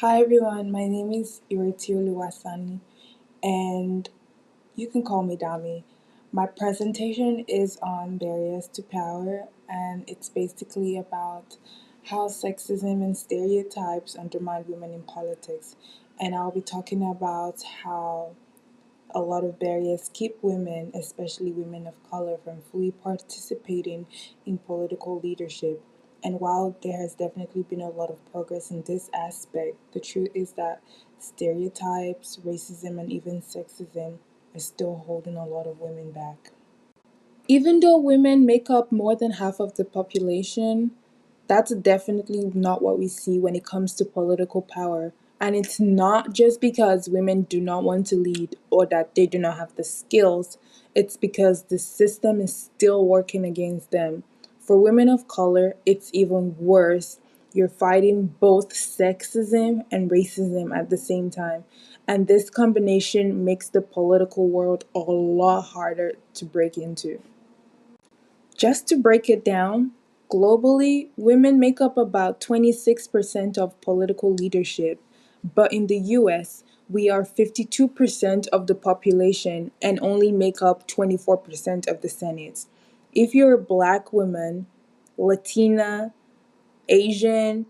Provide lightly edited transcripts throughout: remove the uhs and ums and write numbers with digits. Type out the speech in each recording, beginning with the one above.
Hi everyone, my name is Iritio Luwasani and you can call me Dami. My presentation is on barriers to power and it's basically about how sexism and stereotypes undermine women in politics. And I'll be talking about how a lot of barriers keep women, especially women of color, from fully participating in political leadership. And while there has definitely been a lot of progress in this aspect, the truth is that stereotypes, racism, and even sexism are still holding a lot of women back. Even though women make up more than half of the population, that's definitely not what we see when it comes to political power. And it's not just because women do not want to lead or that they do not have the skills, it's because the system is still working against them. For women of color, it's even worse. You're fighting both sexism and racism at the same time. And this combination makes the political world a lot harder to break into. Just to break it down, globally, women make up about 26% of political leadership, but in the US, we are 52% of the population and only make up 24% of the Senate. If you're a black woman, Latina, Asian,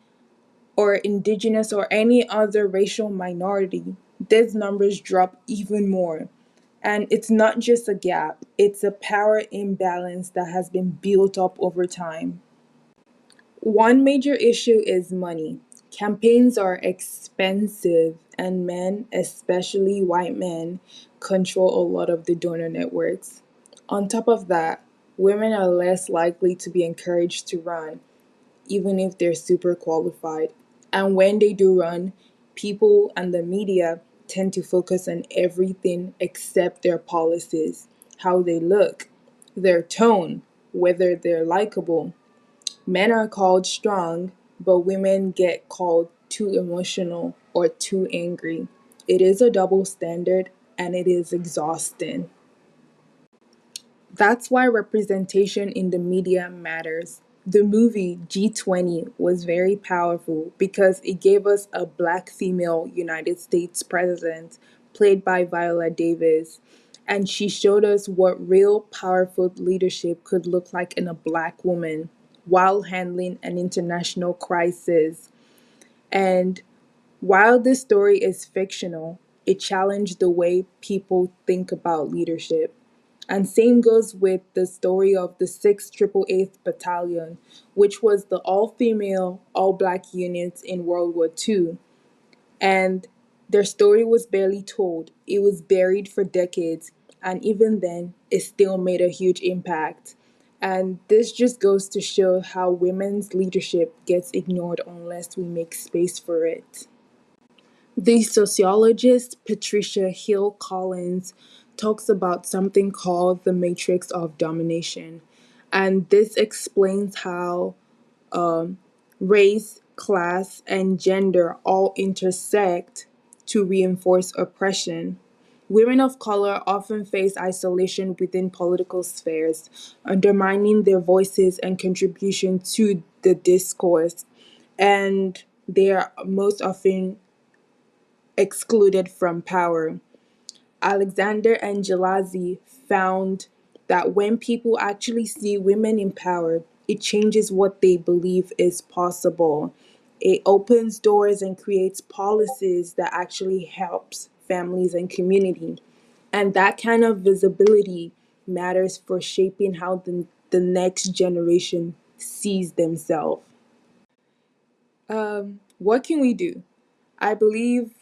or indigenous or any other racial minority, these numbers drop even more. And it's not just a gap, it's a power imbalance that has been built up over time. One major issue is money. Campaigns are expensive, and men, especially white men, control a lot of the donor networks. On top of that, women are less likely to be encouraged to run, even if they're super qualified. And when they do run, people and the media tend to focus on everything except their policies, how they look, their tone, whether they're likable. Men are called strong, but women get called too emotional or too angry. It is a double standard and it is exhausting. That's why representation in the media matters. The movie G20 was very powerful because it gave us a black female United States president played by Viola Davis. And she showed us what real powerful leadership could look like in a black woman while handling an international crisis. And while this story is fictional, it challenged the way people think about leadership. And same goes with the story of the 6th Triple Eighth Battalion, which was the all-female, all-black unit in World War II. And their story was barely told. It was buried for decades, and even then, it still made a huge impact. And this just goes to show how women's leadership gets ignored unless we make space for it. The sociologist Patricia Hill Collins talks about something called the matrix of domination. And this explains how race, class, and gender all intersect to reinforce oppression. Women of color often face isolation within political spheres, undermining their voices and contribution to the discourse. And they are most often excluded from power. Alexander Angelazzi found that when people actually see women in power, it changes what they believe is possible. It opens doors and creates policies that actually helps families and community. And that kind of visibility matters for shaping how the next generation sees themselves. What can we do? I believe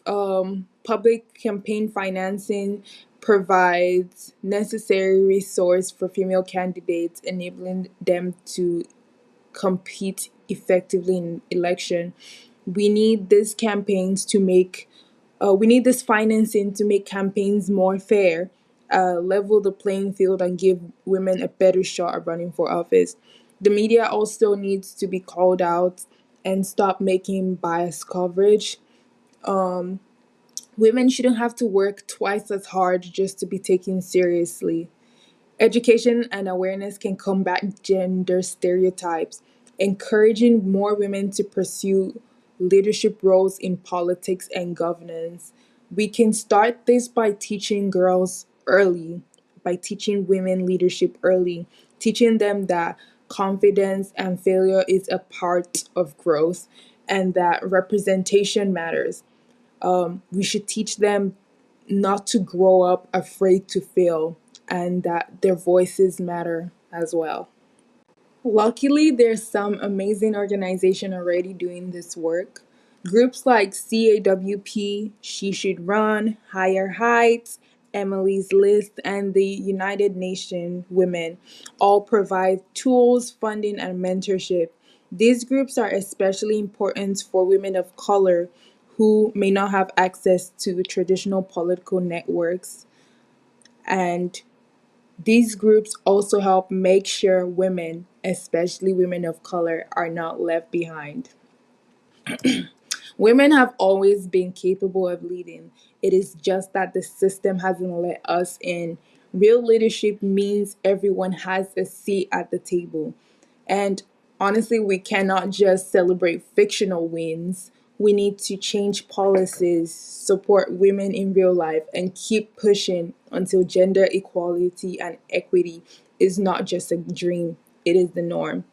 public campaign financing provides necessary resource for female candidates, enabling them to compete effectively in election. We need these campaigns to make, we need this financing to make campaigns more fair, level the playing field, and give women a better shot at running for office. The media also needs to be called out and stop making biased coverage. Women shouldn't have to work twice as hard just to be taken seriously. Education and awareness can combat gender stereotypes, encouraging more women to pursue leadership roles in politics and governance. We can start this by teaching girls early, by teaching women leadership early, teaching them that confidence and failure is a part of growth and that representation matters. We should teach them not to grow up afraid to fail and that their voices matter as well. Luckily, there's some amazing organization already doing this work. Groups like CAWP, She Should Run, Higher Heights, Emily's List, and the United Nations Women all provide tools, funding, and mentorship. These groups are especially important for women of color who may not have access to traditional political networks, and these groups also help make sure women, especially women of color, are not left behind. Women have always been capable of leading. It is just that the system hasn't let us in. Real leadership means everyone has a seat at the table. And honestly, we cannot just celebrate fictional wins. We need to change policies, support women in real life, and keep pushing until gender equality and equity is not just a dream, it is the norm.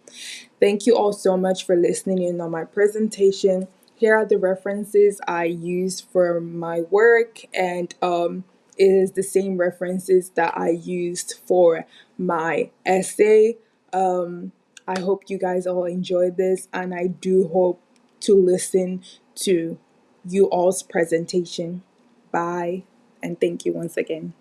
Thank you all so much for listening in on my presentation. Here are the references I used for my work, and it is the same references that I used for my essay. I hope you guys all enjoyed this, and I do hope to listen to you all's presentation. Bye, and thank you once again.